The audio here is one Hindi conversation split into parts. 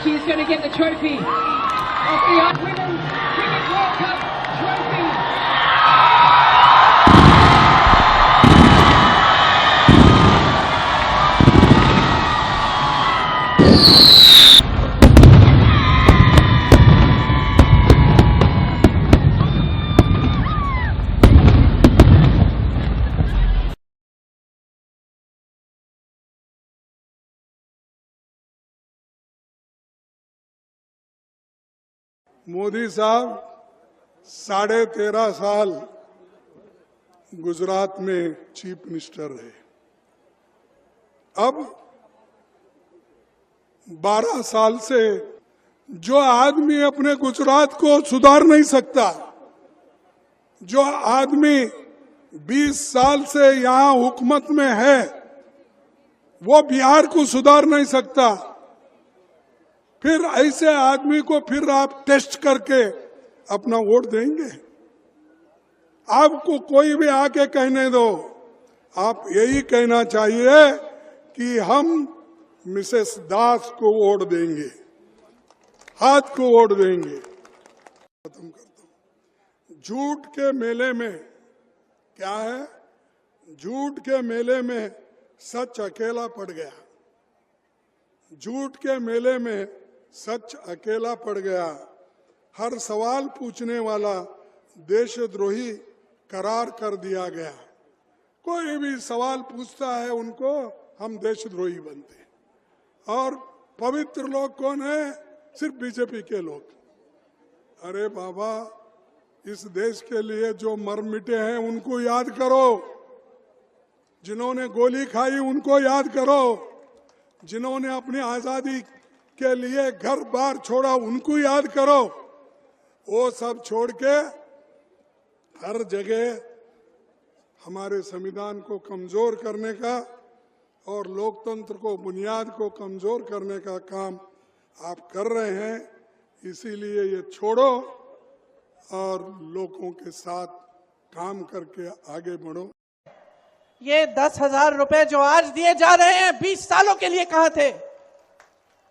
She's going to get the trophy of the Women's Cricket World Cup trophy. Modi साहब 13.5 साल गुजरात में चीफ मिनिस्टर रहे। अब 12 साल से जो आदमी अपने गुजरात को सुधार नहीं सकता, जो आदमी 20 साल से यहां हुकूमत में है, वो बिहार को सुधार नहीं सकता, फिर ऐसे आदमी को फिर आप टेस्ट करके अपना वोट देंगे? आपको कोई भी आके कहने दो, आप यही कहना चाहिए कि हम मिसेस दास को वोट देंगे, हाथ को वोट देंगे। खत्म करता हूं। झूठ के मेले में क्या है? झूठ के मेले में सच अकेला पड़ गया। झूठ के मेले में सच अकेला पड़ गया। हर सवाल पूछने वाला देशद्रोही करार कर दिया गया। कोई भी सवाल पूछता है उनको हम देशद्रोही बनते हैं। और पवित्र लोग कौन है? सिर्फ बीजेपी के लोग। अरे बाबा, इस देश के लिए जो मर मिटे हैं उनको याद करो, जिन्होंने गोली खाई उनको याद करो, जिन्होंने अपनी आजादी के लिए घर बार छोड़ा उनको याद करो। वो सब छोड़ के हर जगह हमारे संविधान को कमजोर करने का और लोकतंत्र को बुनियाद को कमजोर करने का काम आप कर रहे हैं। इसीलिए ये छोड़ो और लोगों के साथ काम करके आगे बढ़ो। ये 10,000 रुपए जो आज दिए जा रहे हैं 20 सालों के लिए कहां थे?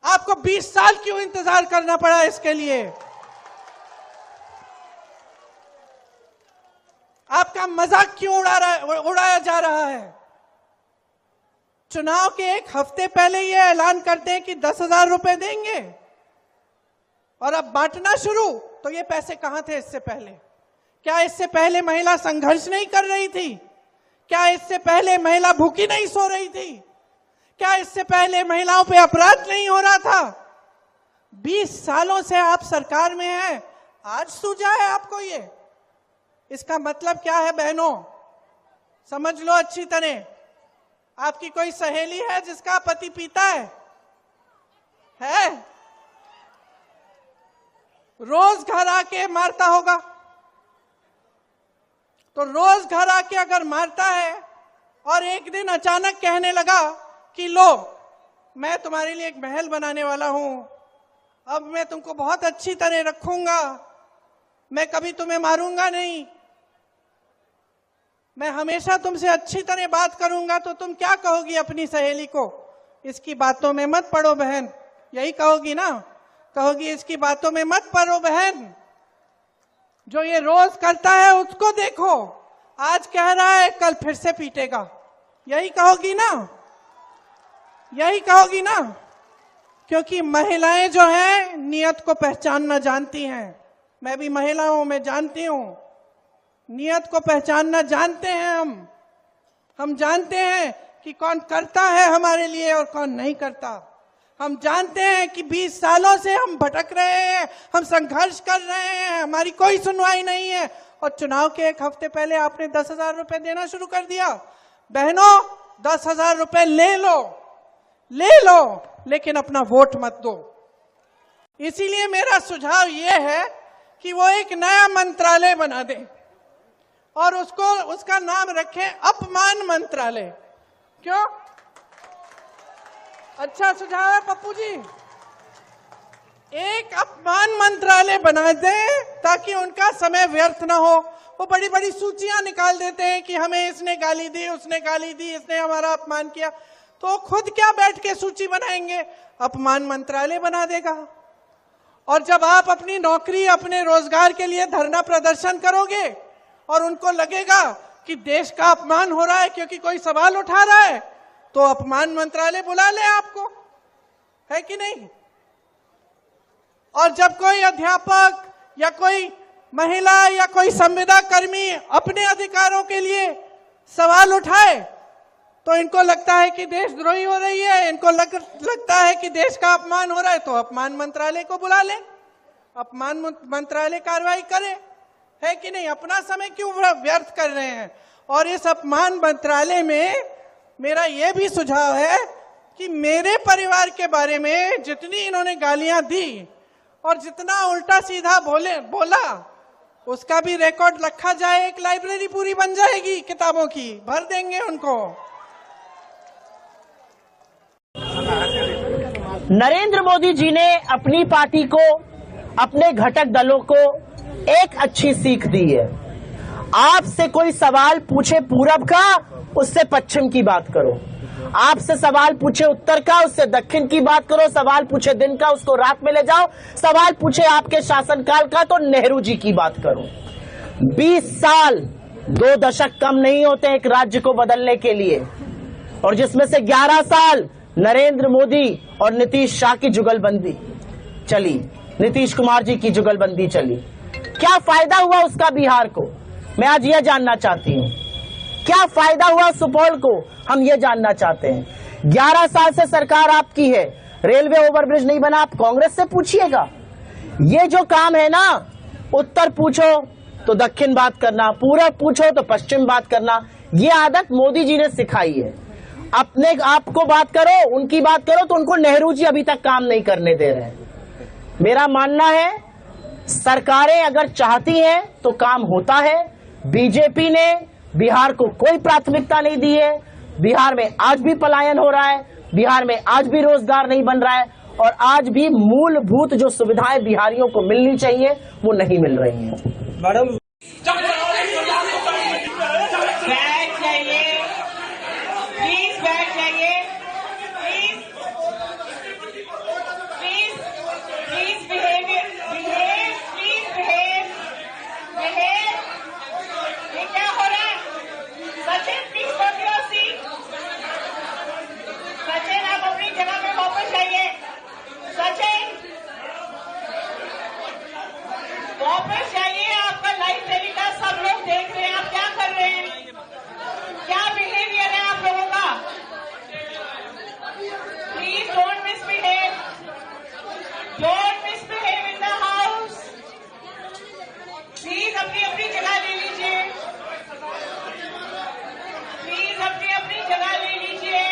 आपको 20 साल क्यों इंतजार करना पड़ा इसके लिए? आपका मजाक क्यों उड़ाया जा रहा है? चुनाव के एक हफ्ते पहले ये ऐलान करते हैं कि 10,000 रुपए देंगे और अब बांटना शुरू। तो ये पैसे कहां थे इससे पहले? क्या इससे पहले महिला संघर्ष नहीं कर रही थी? क्या इससे पहले महिला भूखी नहीं सो रही थी? क्या इससे पहले महिलाओं पे अपराध नहीं हो रहा था? 20 सालों से आप सरकार में हैं, आज सूझा है आपको ये? इसका मतलब क्या है बहनों? समझ लो अच्छी तरह। आपकी कोई सहेली है जिसका पति पीता है? रोज घर आके मारता होगा। तो रोज घर आके अगर मारता है और एक दिन अचानक कहने लगा कि लो, मैं तुम्हारे लिए एक महल बनाने वाला हूं, अब मैं तुमको बहुत अच्छी तरह रखूंगा, मैं कभी तुम्हें मारूंगा नहीं, मैं हमेशा तुमसे अच्छी तरह बात करूंगा, तो तुम क्या कहोगी अपनी सहेली को? इसकी बातों में मत पड़ो बहन, यही कहोगी ना? कहोगी इसकी बातों में मत पड़ो बहन, जो ये रोज करता है उसको देखो, आज कह रहा है कल फिर से पीटेगा, यही कहोगी ना? यही कहोगी ना? क्योंकि महिलाएं जो हैं नियत को पहचानना जानती हैं। मैं भी महिला हूं, मैं जानती हूं। नियत को पहचानना जानते हैं हम जानते हैं कि कौन करता है हमारे लिए और कौन नहीं करता। हम जानते हैं कि 20 सालों से हम भटक रहे हैं, हम संघर्ष कर रहे हैं, हमारी कोई सुनवाई नहीं है, और चुनाव के एक हफ्ते पहले आपने 10,000 रुपए देना शुरू कर दिया। बहनों, 10,000 रुपए ले लो, लेकिन अपना वोट मत दो। इसीलिए मेरा सुझाव यह है कि वो एक नया मंत्रालय बना दे और उसका नाम रखें अपमान मंत्रालय। क्यों? अच्छा सुझाव है पप्पू जी। एक अपमान मंत्रालय बना दें ताकि उनका समय व्यर्थ ना हो, वो बड़ी बड़ी सूचियां निकाल देते हैं कि हमें इसने गाली दी, उसने गाली दी, इसने हमारा अपमान किया। तो खुद क्या बैठ के सूची बनाएंगे? अपमान मंत्रालय बना देगा। और जब आप अपनी नौकरी, अपने रोजगार के लिए धरना प्रदर्शन करोगे और उनको लगेगा कि देश का अपमान हो रहा है क्योंकि कोई सवाल उठा रहा है, तो अपमान मंत्रालय बुला ले आपको, है कि नहीं? और जब कोई अध्यापक या कोई महिला या कोई संविदा कर्मी अपने अधिकारों के लिए सवाल उठाए तो इनको लगता है कि देशद्रोही हो रही है, इनको लगता है कि देश का अपमान हो रहा है, तो अपमान मंत्रालय को बुला ले, अपमान मंत्रालय कार्रवाई करे, है कि नहीं? अपना समय क्यों व्यर्थ कर रहे हैं? और इस अपमान मंत्रालय में मेरा यह भी सुझाव है कि मेरे परिवार के बारे में जितनी इन्होंने गालियां दी और जितना उल्टा सीधा बोला उसका भी रिकॉर्ड रखा जाए। एक लाइब्रेरी पूरी बन जाएगी किताबों की, भर देंगे उनको। नरेंद्र मोदी जी ने अपनी पार्टी को, अपने घटक दलों को एक अच्छी सीख दी है। आपसे कोई सवाल पूछे पूरब का, उससे पश्चिम की बात करो। आपसे सवाल पूछे उत्तर का, उससे दक्षिण की बात करो। सवाल पूछे दिन का, उसको रात में ले जाओ। सवाल पूछे आपके शासनकाल का, तो नेहरू जी की बात करो। 20 साल, 2 दशक कम नहीं होते एक राज्य को बदलने के लिए, और जिसमें से 11 साल नरेंद्र मोदी और नीतीश शाह की जुगलबंदी चली, नीतीश कुमार जी की जुगलबंदी चली। क्या फायदा हुआ उसका बिहार को? मैं आज यह जानना चाहती हूँ, क्या फायदा हुआ सुपौल को? हम ये जानना चाहते हैं। 11 साल से सरकार आपकी है, रेलवे ओवरब्रिज नहीं बना, आप कांग्रेस से पूछिएगा। ये जो काम है ना, उत्तर पूछो तो दक्षिण बात करना, पूरब पूछो तो पश्चिम बात करना, ये आदत मोदी जी ने सिखाई है। अपने आप को बात करो, उनकी बात करो, तो उनको नेहरू जी अभी तक काम नहीं करने दे रहे हैं। मेरा मानना है सरकारें अगर चाहती हैं तो काम होता है। बीजेपी ने बिहार को कोई प्राथमिकता नहीं दी है। बिहार में आज भी पलायन हो रहा है, बिहार में आज भी रोजगार नहीं बन रहा है, और आज भी मूलभूत जो सुविधाएं बिहारियों को मिलनी चाहिए वो नहीं मिल रही हैं। मैडम वापस जाइए, आपका लाइव टेलीकास्ट सब लोग देख रहे हैं, आप क्या कर रहे हैं? क्या बिहेवियर है आप लोगों का? Please don't misbehave, don't misbehave in the house. Please अपनी अपनी जगह ले लीजिए, प्लीज अपनी अपनी जगह ले लीजिए।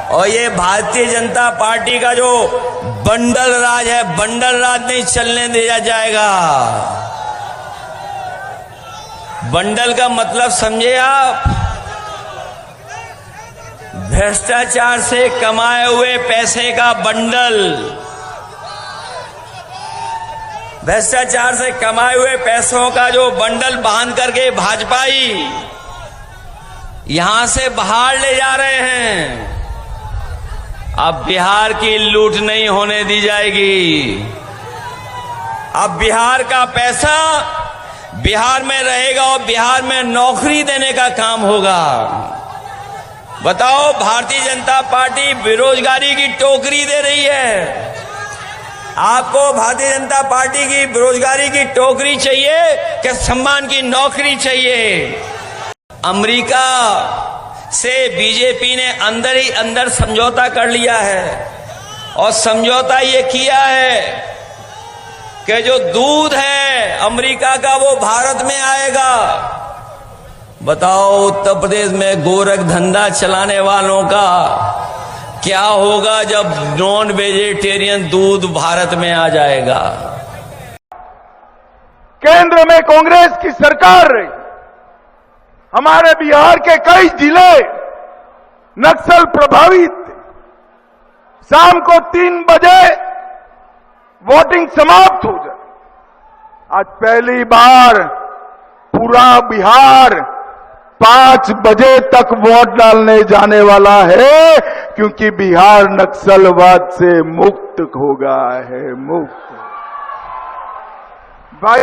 और ये भारतीय जनता पार्टी का जो बंडल राज है, बंडल राज नहीं चलने दिया जाएगा। बंडल का मतलब समझे आप? भ्रष्टाचार से कमाए हुए पैसे का बंडल। भ्रष्टाचार से कमाए हुए पैसों का जो बंडल बांध करके भाजपाई यहां से बाहर ले जा रहे हैं। अब बिहार की लूट नहीं होने दी जाएगी। अब बिहार का पैसा बिहार में रहेगा और बिहार में नौकरी देने का काम होगा। बताओ, भारतीय जनता पार्टी बेरोजगारी की टोकरी दे रही है। आपको भारतीय जनता पार्टी की बेरोजगारी की टोकरी चाहिए कि सम्मान की नौकरी चाहिए? अमेरिका से बीजेपी ने अंदर ही अंदर समझौता कर लिया है और समझौता ये किया है कि जो दूध है अमेरिका का वो भारत में आएगा। बताओ, उत्तर प्रदेश में गोरख धंधा चलाने वालों का क्या होगा जब नॉन वेजिटेरियन दूध भारत में आ जाएगा? केंद्र में कांग्रेस की सरकार रही, हमारे बिहार के कई जिले नक्सल प्रभावित थे। शाम को 3 बजे वोटिंग समाप्त हो जाए। आज पहली बार पूरा बिहार 5 बजे तक वोट डालने जाने वाला है, क्योंकि बिहार नक्सलवाद से मुक्त हो गया है, मुक्त।